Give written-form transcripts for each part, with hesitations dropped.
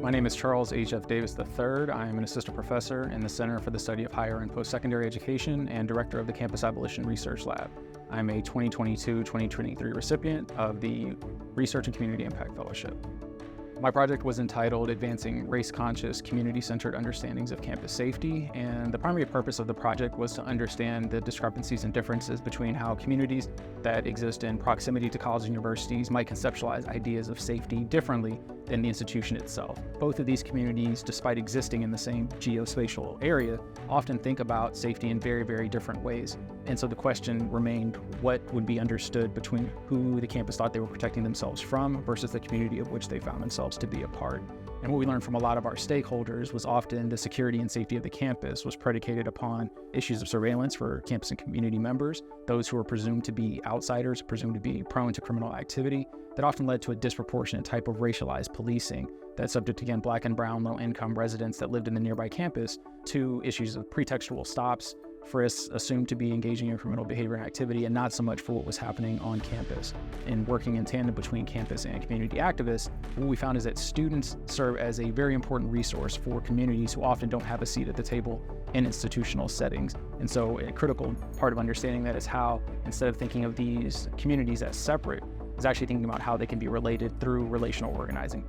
My name is Charles H.F. Davis III. I am an assistant professor in the Center for the Study of Higher and Post-Secondary Education and director of the Campus Abolition Research Lab. I'm a 2022-2023 recipient of the Research and Community Impact Fellowship. My project was entitled Advancing Race-Conscious, Community-Centered Understandings of Campus Safety, and the primary purpose of the project was to understand the discrepancies and differences between how communities that exist in proximity to colleges and universities might conceptualize ideas of safety differently than the institution itself. Both of these communities, despite existing in the same geospatial area, often think about safety in very, very different ways. And so the question remained, what would be understood between who the campus thought they were protecting themselves from versus the community of which they found themselves to be a part. And what we learned from a lot of our stakeholders was often the security and safety of the campus was predicated upon issues of surveillance for campus and community members, those who were presumed to be outsiders, presumed to be prone to criminal activity, that often led to a disproportionate type of racialized policing that subject, again, Black and brown low-income residents that lived in the nearby campus to issues of pretextual stops, frisks assumed to be engaging in criminal behavior and activity, and not so much for what was happening on campus. In working in tandem between campus and community activists, what we found is that students serve as a very important resource for communities who often don't have a seat at the table in institutional settings. And so a critical part of understanding that is how, instead of thinking of these communities as separate, is actually thinking about how they can be related through relational organizing.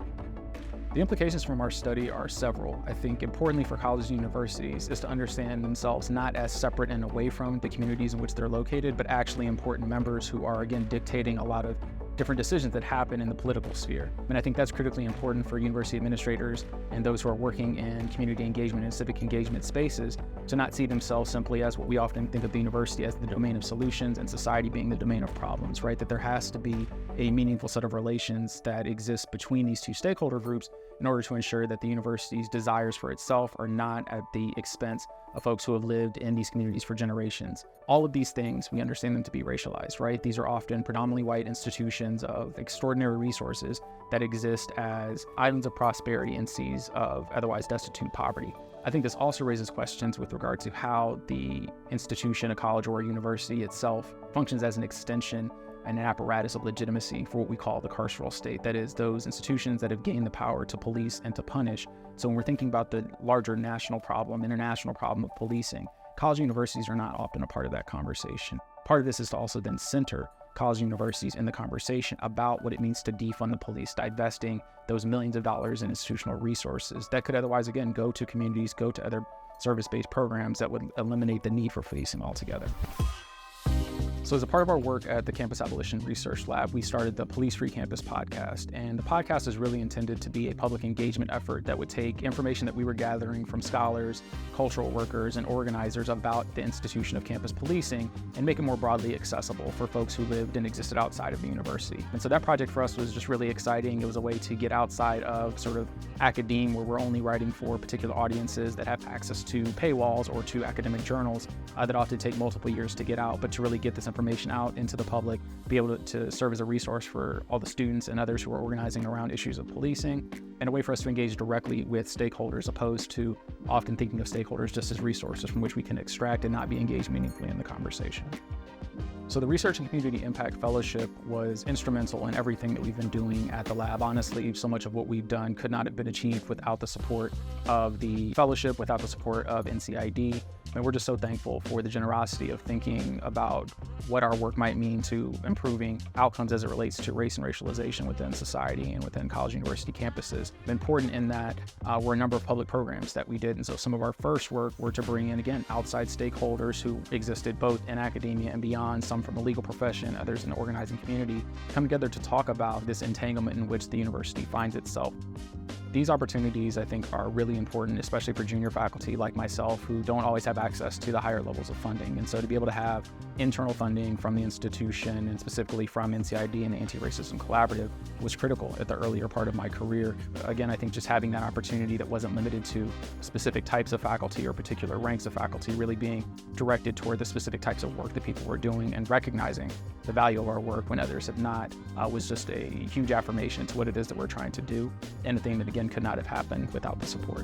The implications from our study are several. I think importantly for colleges and universities is to understand themselves not as separate and away from the communities in which they're located, but actually important members who are, again, dictating a lot of different decisions that happen in the political sphere. And I think that's critically important for university administrators and those who are working in community engagement and civic engagement spaces to not see themselves simply as what we often think of the university as the domain of solutions and society being the domain of problems, right? That there has to be a meaningful set of relations that exist between these two stakeholder groups in order to ensure that the university's desires for itself are not at the expense of folks who have lived in these communities for generations. All of these things, we understand them to be racialized, right? These are often predominantly white institutions of extraordinary resources that exist as islands of prosperity in seas of otherwise destitute poverty. I think this also raises questions with regard to how the institution, a college or a university itself, functions as an extension and an apparatus of legitimacy for what we call the carceral state. That is, those institutions that have gained the power to police and to punish. So when we're thinking about the larger national problem, international problem of policing, college and universities are not often a part of that conversation. Part of this is to also then center college and universities in the conversation about what it means to defund the police, divesting those millions of dollars in institutional resources that could otherwise, again, go to communities, go to other service-based programs that would eliminate the need for policing altogether. So as a part of our work at the Campus Abolition Research Lab, we started the Police Free Campus podcast. And the podcast is really intended to be a public engagement effort that would take information that we were gathering from scholars, cultural workers, and organizers about the institution of campus policing and make it more broadly accessible for folks who lived and existed outside of the university. And so that project for us was just really exciting. It was a way to get outside of sort of academe, where we're only writing for particular audiences that have access to paywalls or to academic journals that often take multiple years to get out, but to really get this information out into the public, be able to serve as a resource for all the students and others who are organizing around issues of policing, and a way for us to engage directly with stakeholders, opposed to often thinking of stakeholders just as resources from which we can extract and not be engaged meaningfully in the conversation. So the Research and Community Impact Fellowship was instrumental in everything that we've been doing at the lab. Honestly, so much of what we've done could not have been achieved without the support of the fellowship, without the support of NCID. And we're just so thankful for the generosity of thinking about what our work might mean to improving outcomes as it relates to race and racialization within society and within college and university campuses. Important in that were a number of public programs that we did. And so some of our first work were to bring in, again, outside stakeholders who existed both in academia and beyond, some from the legal profession, others in the organizing community, come together to talk about this entanglement in which the university finds itself. These opportunities, I think, are really important, especially for junior faculty like myself who don't always have access to the higher levels of funding. And so to be able to have internal funding from the institution and specifically from NCID and the Anti-Racism Collaborative was critical at the earlier part of my career. Again, I think just having that opportunity that wasn't limited to specific types of faculty or particular ranks of faculty, really being directed toward the specific types of work that people were doing and recognizing the value of our work when others have not, was just a huge affirmation to what it is that we're trying to do, and a thing that, again, could not have happened without the support.